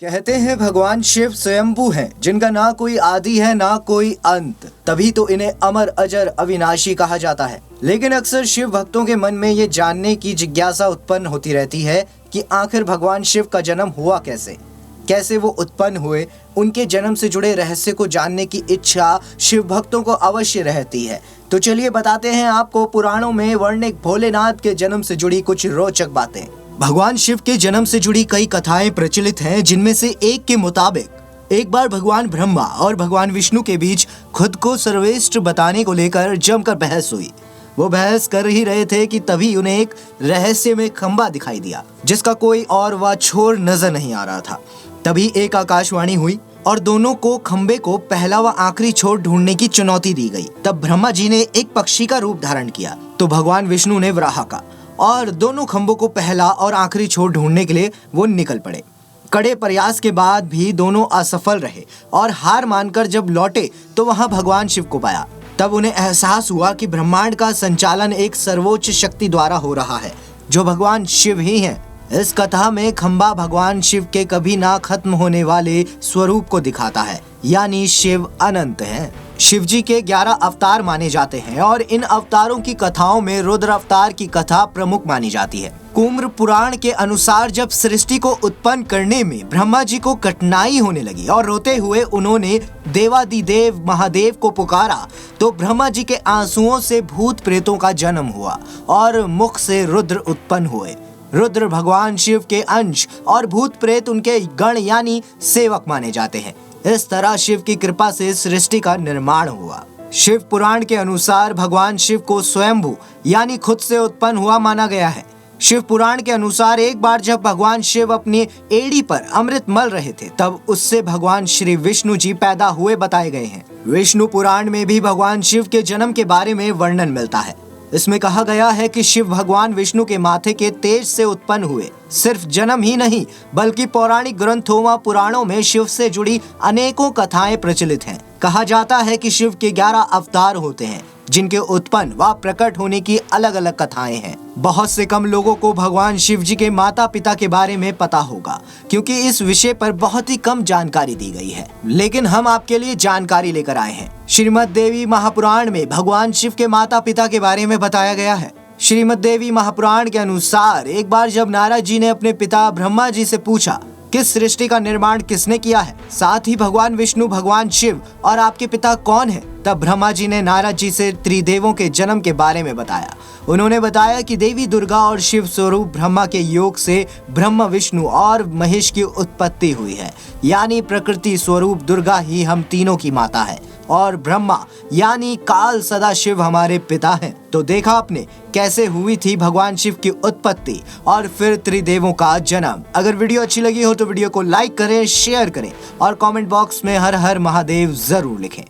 कहते हैं भगवान शिव स्वयंभू हैं, जिनका ना कोई आदि है ना कोई अंत, तभी तो इन्हें अमर अजर अविनाशी कहा जाता है। लेकिन अक्सर शिव भक्तों के मन में ये जानने की जिज्ञासा उत्पन्न होती रहती है कि आखिर भगवान शिव का जन्म हुआ कैसे वो उत्पन्न हुए। उनके जन्म से जुड़े रहस्य को जानने की इच्छा शिव भक्तों को अवश्य रहती है। तो चलिए बताते हैं आपको पुराणों में वर्णित भोलेनाथ के जन्म से जुड़ी कुछ रोचक बातें। भगवान शिव के जन्म से जुड़ी कई कथाएं प्रचलित हैं, जिनमें से एक के मुताबिक एक बार भगवान ब्रह्मा और भगवान विष्णु के बीच खुद को सर्वश्रेष्ठ बताने को लेकर जमकर बहस हुई। वो बहस कर ही रहे थे कि तभी उन्हें एक रहस्य में खंबा दिखाई दिया, जिसका कोई और व छोर नजर नहीं आ रहा था। तभी एक आकाशवाणी हुई और दोनों को खंबे को पहला व आखिरी छोर ढूंढने की चुनौती दी गई। तब ब्रह्मा जी ने एक पक्षी का रूप धारण किया तो भगवान विष्णु ने वराह का, और दोनों खंभों को पहला और आखिरी छोर ढूंढने के लिए वो निकल पड़े। कड़े प्रयास के बाद भी दोनों असफल रहे और हार मानकर जब लौटे तो वहां भगवान शिव को पाया। तब उन्हें एहसास हुआ कि ब्रह्मांड का संचालन एक सर्वोच्च शक्ति द्वारा हो रहा है, जो भगवान शिव ही हैं। इस कथा में खंबा भगवान शिव के कभी ना खत्म होने वाले स्वरूप को दिखाता है, यानी शिव अनंत हैं। शिव जी के 11 अवतार माने जाते हैं और इन अवतारों की कथाओं में रुद्र अवतार की कथा प्रमुख मानी जाती है। कुम्र पुराण के अनुसार जब सृष्टि को उत्पन्न करने में ब्रह्मा जी को कठिनाई होने लगी और रोते हुए उन्होंने देवादिदेव महादेव को पुकारा, तो ब्रह्मा जी के आंसुओं से भूत प्रेतों का जन्म हुआ और मुख से रुद्र उत्पन्न हुए। रुद्र भगवान शिव के अंश और भूत प्रेत उनके गण यानी सेवक माने जाते हैं। इस तरह शिव की कृपा से सृष्टि का निर्माण हुआ। शिव पुराण के अनुसार भगवान शिव को स्वयंभू यानी खुद से उत्पन्न हुआ माना गया है। शिव पुराण के अनुसार एक बार जब भगवान शिव अपनी एड़ी पर अमृत मल रहे थे, तब उससे भगवान श्री विष्णु जी पैदा हुए बताए गए हैं। विष्णु पुराण में भी भगवान शिव के जन्म के बारे में वर्णन मिलता है। इसमें कहा गया है कि शिव भगवान विष्णु के माथे के तेज से उत्पन्न हुए। सिर्फ जन्म ही नहीं, बल्कि पौराणिक ग्रंथों व पुराणों में शिव से जुड़ी अनेकों कथाएं प्रचलित हैं। कहा जाता है कि शिव के 11 अवतार होते हैं, जिनके उत्पन्न व प्रकट होने की अलग अलग कथाएं हैं। बहुत से कम लोगों को भगवान शिव जी के माता पिता के बारे में पता होगा, क्योंकि इस विषय पर बहुत ही कम जानकारी दी गई है। लेकिन हम आपके लिए जानकारी लेकर आए हैं। श्रीमद् देवी महापुराण में भगवान शिव के माता पिता के बारे में बताया गया है। श्रीमद् देवी महापुराण के अनुसार एक बार जब नारद जी ने अपने पिता ब्रह्मा जी से पूछा कि सृष्टि का निर्माण किसने किया है, साथ ही भगवान विष्णु, भगवान शिव और आपके पिता कौन है, तब ब्रह्मा जी ने नारद जी से त्रिदेवों के जन्म के बारे में बताया। उन्होंने बताया कि देवी दुर्गा और शिव स्वरूप ब्रह्मा के योग से ब्रह्मा, विष्णु और महेश की उत्पत्ति हुई है, यानी प्रकृति स्वरूप दुर्गा ही हम तीनों की माता है और ब्रह्मा यानी काल सदा शिव हमारे पिता हैं। तो देखा आपने कैसे हुई थी भगवान शिव की उत्पत्ति और फिर त्रिदेवों का जन्म। अगर वीडियो अच्छी लगी हो तो वीडियो को लाइक करें, शेयर करें और कमेंट बॉक्स में हर हर महादेव जरूर लिखें।